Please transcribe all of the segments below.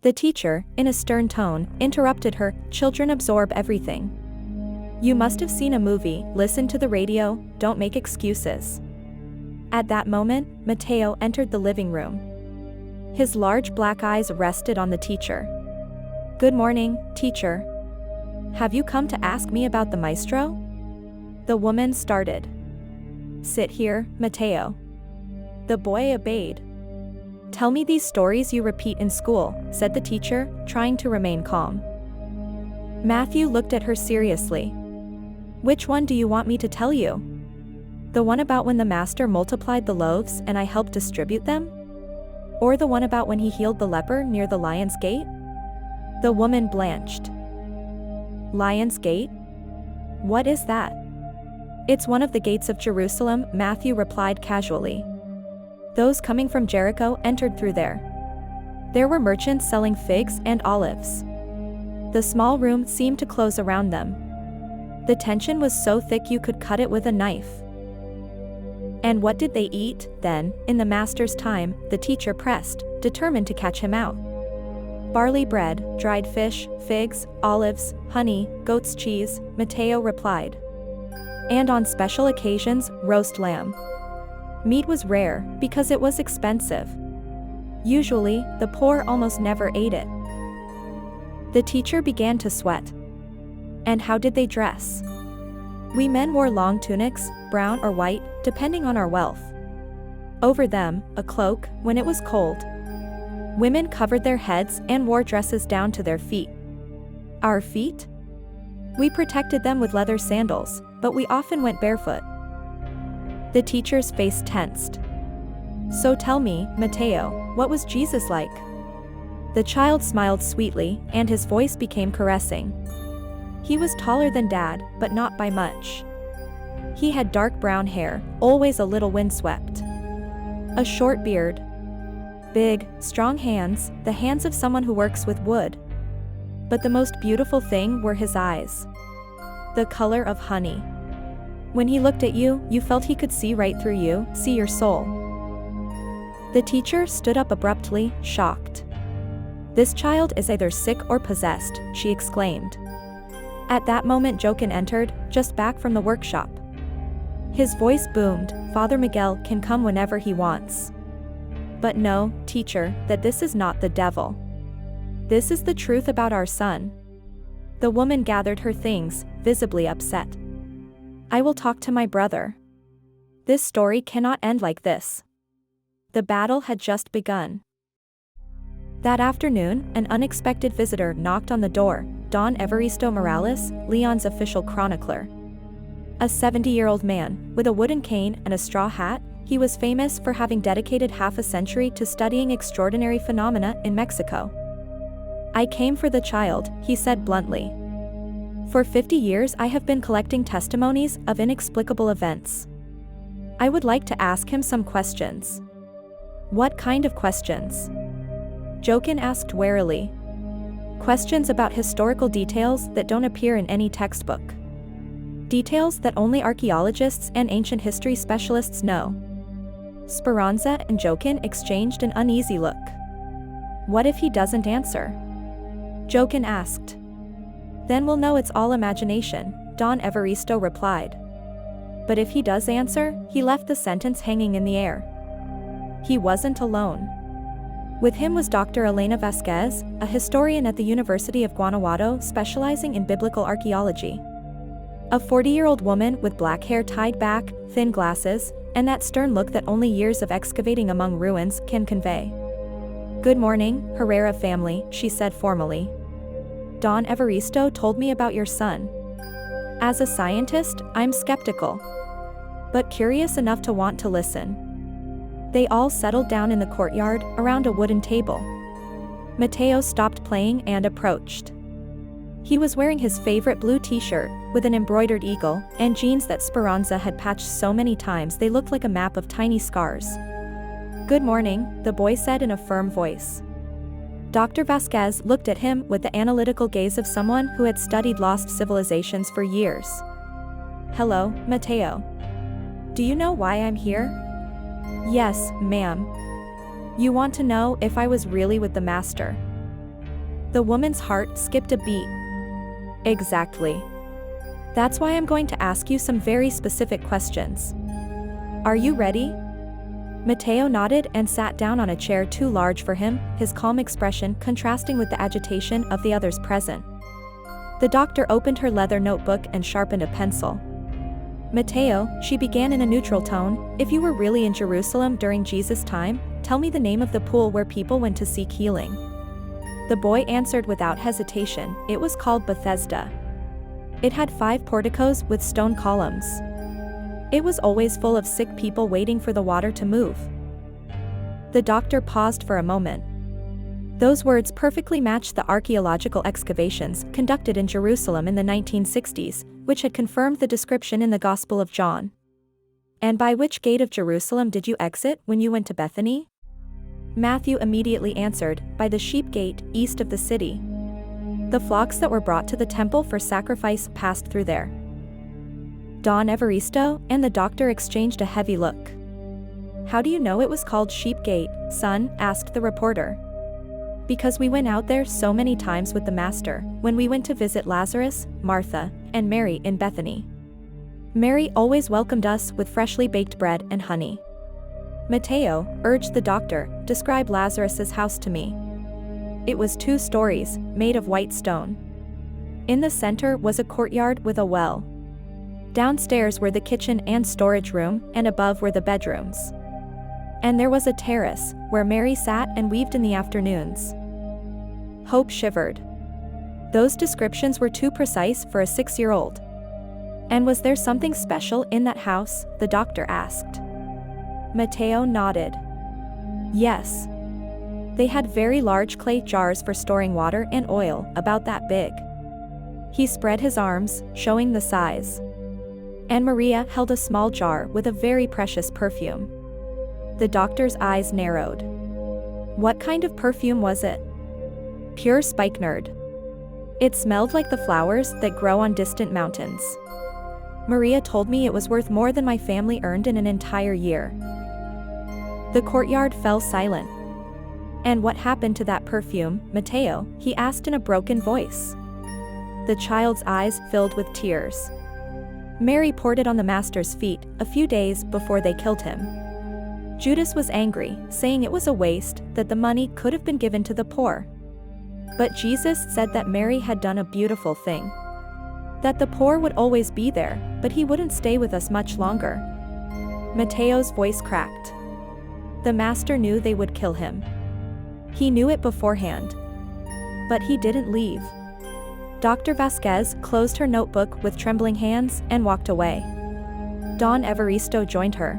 The teacher, in a stern tone, interrupted her. Children absorb everything. You must have seen a movie, listen to the radio, don't make excuses. At that moment, Matteo entered the living room. His large black eyes rested on the teacher. Good morning, teacher. Have you come to ask me about the maestro? The woman started. Sit here, Matteo. The boy obeyed. Tell me these stories you repeat in school, said the teacher, trying to remain calm. Matthew looked at her seriously. Which one do you want me to tell you? The one about when the master multiplied the loaves and I helped distribute them? Or the one about when he healed the leper near the Lion's Gate? The woman blanched. Lion's Gate? What is that? It's one of the gates of Jerusalem, Matthew replied casually. Those coming from Jericho entered through there. There were merchants selling figs and olives. The small room seemed to close around them. The tension was so thick you could cut it with a knife. And what did they eat, then, in the master's time? The teacher pressed, determined to catch him out. Barley bread, dried fish, figs, olives, honey, goat's cheese, Matteo replied. And on special occasions, roast lamb. Meat was rare, because it was expensive. Usually, the poor almost never ate it. The teacher began to sweat. And how did they dress? We men wore long tunics, brown or white, depending on our wealth. Over them, a cloak, when it was cold. Women covered their heads and wore dresses down to their feet. Our feet? We protected them with leather sandals, but we often went barefoot. The teacher's face tensed. So tell me, Matteo, what was Jesus like? The child smiled sweetly, and his voice became caressing. He was taller than Dad, but not by much. He had dark brown hair, always a little windswept. A short beard. Big, strong hands, the hands of someone who works with wood. But the most beautiful thing were his eyes. The color of honey. When he looked at you, you felt he could see right through you, see your soul. The teacher stood up abruptly, shocked. This child is either sick or possessed, she exclaimed. At that moment Jochen entered, just back from the workshop. His voice boomed, Father Miguel can come whenever he wants. But no, teacher, that this is not the devil. This is the truth about our son. The woman gathered her things, visibly upset. I will talk to my brother. This story cannot end like this. The battle had just begun. That afternoon, an unexpected visitor knocked on the door, Don Evaristo Morales, Leon's official chronicler. A 70-year-old man, with a wooden cane and a straw hat, he was famous for having dedicated half a century to studying extraordinary phenomena in Mexico. I came for the child, he said bluntly. For 50 years I have been collecting testimonies of inexplicable events. I would like to ask him some questions. What kind of questions? Jochen asked warily. Questions about historical details that don't appear in any textbook. Details that only archaeologists and ancient history specialists know. Speranza and Jochen exchanged an uneasy look. What if he doesn't answer? Jochen asked. Then we'll know it's all imagination, Don Evaristo replied. But if he does answer, he left the sentence hanging in the air. He wasn't alone. With him was Dr. Elena Vasquez, a historian at the University of Guanajuato specializing in biblical archaeology. A 40-year-old woman with black hair tied back, thin glasses, and that stern look that only years of excavating among ruins can convey. Good morning, Herrera family, she said formally. Don Evaristo told me about your son. As a scientist, I'm skeptical, but curious enough to want to listen. They all settled down in the courtyard, around a wooden table. Matteo stopped playing and approached. He was wearing his favorite blue t-shirt, with an embroidered eagle, and jeans that Speranza had patched so many times they looked like a map of tiny scars. Good morning, the boy said in a firm voice. Dr. Vasquez looked at him with the analytical gaze of someone who had studied lost civilizations for years. Hello, Matteo. Do you know why I'm here? Yes, ma'am. You want to know if I was really with the master. The woman's heart skipped a beat. Exactly. That's why I'm going to ask you some very specific questions. Are you ready? Matteo nodded and sat down on a chair too large for him, his calm expression contrasting with the agitation of the others present. The doctor opened her leather notebook and sharpened a pencil. Matteo, she began in a neutral tone, if you were really in Jerusalem during Jesus' time, tell me the name of the pool where people went to seek healing. The boy answered without hesitation, it was called Bethesda. It had 5 porticos with stone columns. It was always full of sick people waiting for the water to move. The doctor paused for a moment. Those words perfectly matched the archaeological excavations conducted in Jerusalem in the 1960s, which had confirmed the description in the Gospel of John. And by which gate of Jerusalem did you exit when you went to Bethany? Matthew immediately answered, by the sheep gate, east of the city. The flocks that were brought to the temple for sacrifice passed through there. Don Evaristo and the doctor exchanged a heavy look. How do you know it was called Sheep Gate, son? Asked the reporter. Because we went out there so many times with the master, when we went to visit Lazarus, Martha, and Mary in Bethany. Mary always welcomed us with freshly baked bread and honey. Matteo, urged the doctor, describe Lazarus's house to me. It was 2 stories, made of white stone. In the center was a courtyard with a well. Downstairs were the kitchen and storage room, and above were the bedrooms. And there was a terrace, where Mary sat and weaved in the afternoons. Hope shivered. Those descriptions were too precise for a 6-year-old. And was there something special in that house? The doctor asked. Matteo nodded. Yes. They had very large clay jars for storing water and oil, about that big. He spread his arms, showing the size. And Maria held a small jar with a very precious perfume. The doctor's eyes narrowed. What kind of perfume was it? Pure spikenard. It smelled like the flowers that grow on distant mountains. Maria told me it was worth more than my family earned in an entire year. The courtyard fell silent. And what happened to that perfume, Matteo? He asked in a broken voice. The child's eyes filled with tears. Mary poured it on the master's feet, a few days before they killed him. Judas was angry, saying it was a waste, that the money could have been given to the poor. But Jesus said that Mary had done a beautiful thing. That the poor would always be there, but he wouldn't stay with us much longer. Matteo's voice cracked. The master knew they would kill him. He knew it beforehand. But he didn't leave. Dr. Vasquez closed her notebook with trembling hands and walked away. Don Evaristo joined her.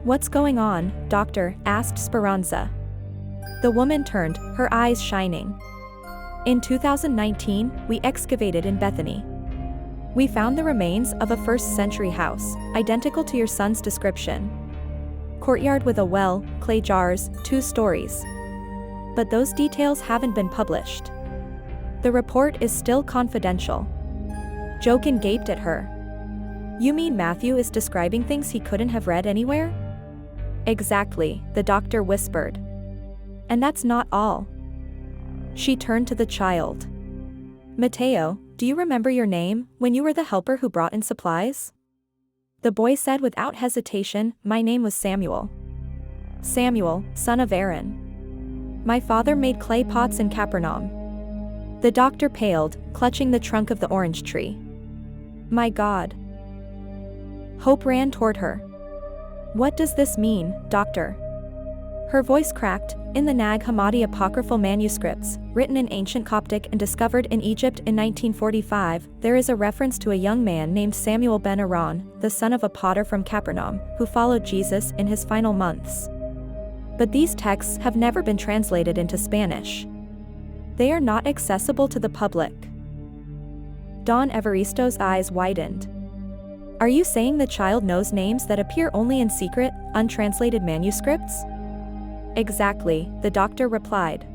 What's going on, doctor? Asked Speranza. The woman turned, her eyes shining. In 2019, we excavated in Bethany. We found the remains of a 1st century house, identical to your son's description. Courtyard with a well, clay jars, 2 stories. But those details haven't been published. The report is still confidential. Jokin gaped at her. You mean Matthew is describing things he couldn't have read anywhere? Exactly, the doctor whispered. And that's not all. She turned to the child. Matteo, do you remember your name, when you were the helper who brought in supplies? The boy said without hesitation, my name was Samuel. Samuel, son of Aaron. My father made clay pots in Capernaum. The doctor paled, clutching the trunk of the orange tree. My God. Hope ran toward her. What does this mean, doctor? Her voice cracked. In the Nag Hammadi apocryphal manuscripts, written in ancient Coptic and discovered in Egypt in 1945, there is a reference to a young man named Samuel ben Aaron, the son of a potter from Capernaum, who followed Jesus in his final months. But these texts have never been translated into Spanish. They are not accessible to the public. Don Evaristo's eyes widened. Are you saying the child knows names that appear only in secret, untranslated manuscripts? Exactly, the doctor replied.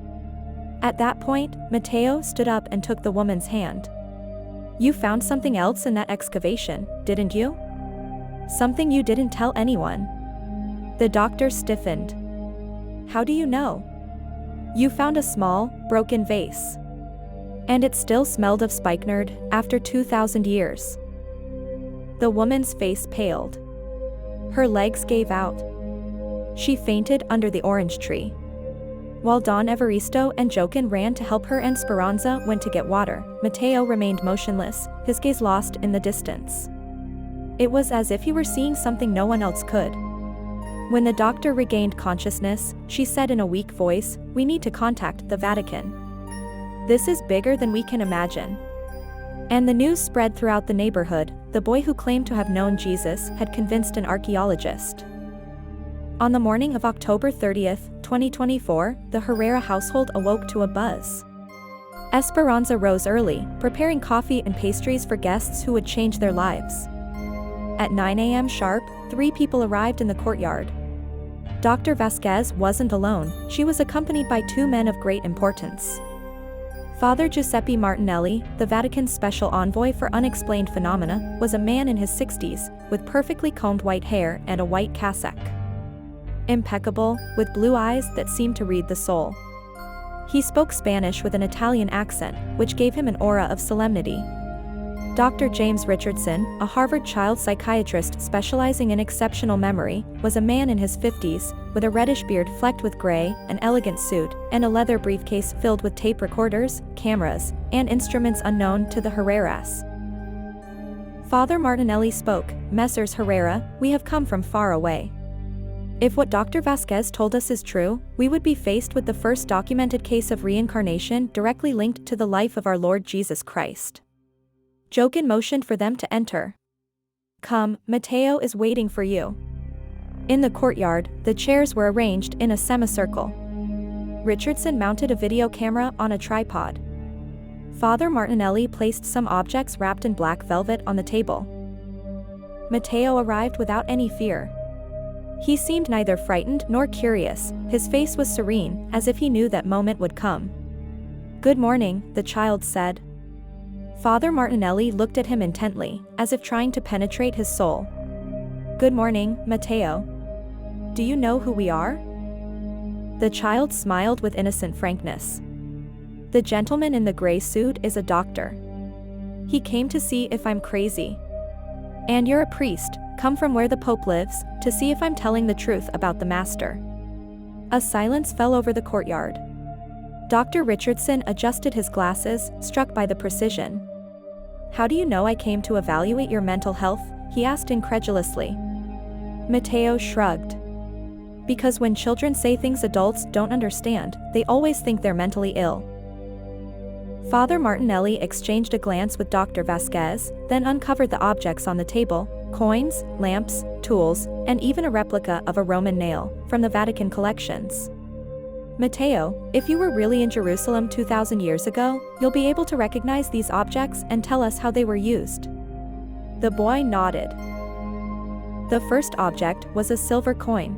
At that point, Matteo stood up and took the woman's hand. You found something else in that excavation, didn't you? Something you didn't tell anyone. The doctor stiffened. How do you know? You found a small, broken vase. And it still smelled of spikenard, after 2,000 years. The woman's face paled. Her legs gave out. She fainted under the orange tree. While Don Evaristo and Joaquin ran to help her and Speranza went to get water, Mateo remained motionless, his gaze lost in the distance. It was as if he were seeing something no one else could. When the doctor regained consciousness, she said in a weak voice, "We need to contact the Vatican. This is bigger than we can imagine." And the news spread throughout the neighborhood. The boy who claimed to have known Jesus had convinced an archaeologist. On the morning of October 30th, 2024, the Herrera household awoke to a buzz. Esperanza rose early, preparing coffee and pastries for guests who would change their lives. At 9 a.m. sharp, 3 people arrived in the courtyard. Dr. Vasquez wasn't alone, she was accompanied by 2 men of great importance. Father Giuseppe Martinelli, the Vatican's special envoy for unexplained phenomena, was a man in his 60s, with perfectly combed white hair and a white cassock. Impeccable, with blue eyes that seemed to read the soul. He spoke Spanish with an Italian accent, which gave him an aura of solemnity. Dr. James Richardson, a Harvard child psychiatrist specializing in exceptional memory, was a man in his 50s, with a reddish beard flecked with gray, an elegant suit, and a leather briefcase filled with tape recorders, cameras, and instruments unknown to the Herreras. Father Martinelli spoke, "Messrs. Herrera, we have come from far away. If what Dr. Vasquez told us is true, we would be faced with the first documented case of reincarnation directly linked to the life of our Lord Jesus Christ." Joaquin motioned for them to enter. "Come, Mateo is waiting for you." In the courtyard, the chairs were arranged in a semicircle. Richardson mounted a video camera on a tripod. Father Martinelli placed some objects wrapped in black velvet on the table. Mateo arrived without any fear. He seemed neither frightened nor curious, his face was serene, as if he knew that moment would come. "Good morning," the child said. Father Martinelli looked at him intently, as if trying to penetrate his soul. "Good morning, Mateo. Do you know who we are?" The child smiled with innocent frankness. "The gentleman in the gray suit is a doctor. He came to see if I'm crazy. And you're a priest, come from where the Pope lives, to see if I'm telling the truth about the Master." A silence fell over the courtyard. Dr. Richardson adjusted his glasses, struck by the precision. "How do you know I came to evaluate your mental health?" he asked incredulously. Mateo shrugged. "Because when children say things adults don't understand, they always think they're mentally ill." Father Martinelli exchanged a glance with Dr. Vasquez, then uncovered the objects on the table: coins, lamps, tools, and even a replica of a Roman nail, from the Vatican collections. "Mateo, if you were really in Jerusalem 2,000 years ago, you'll be able to recognize these objects and tell us how they were used." The boy nodded. The first object was a silver coin.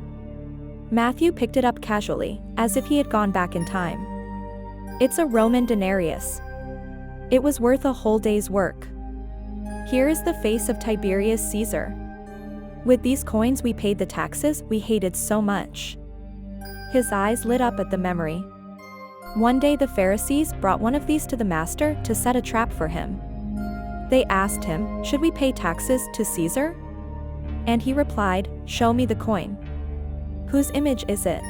Matthew picked it up casually, as if he had gone back in time. "It's a Roman denarius. It was worth a whole day's work. Here is the face of Tiberius Caesar. With these coins we paid the taxes we hated so much." His eyes lit up at the memory. One day the Pharisees brought one of these to the Master to set a trap for him. They asked him, "Should we pay taxes to Caesar?" And he replied, "Show me the coin." "Whose image is it?"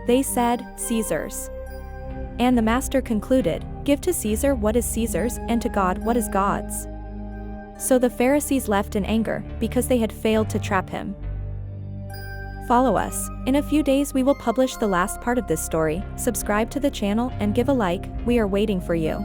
They said, "Caesar's." And the Master concluded, "Give to Caesar what is Caesar's, and to God what is God's." So the Pharisees left in anger, because they had failed to trap him. Follow us. In a few days we will publish the last part of this story. Subscribe to the channel and give a like, we are waiting for you.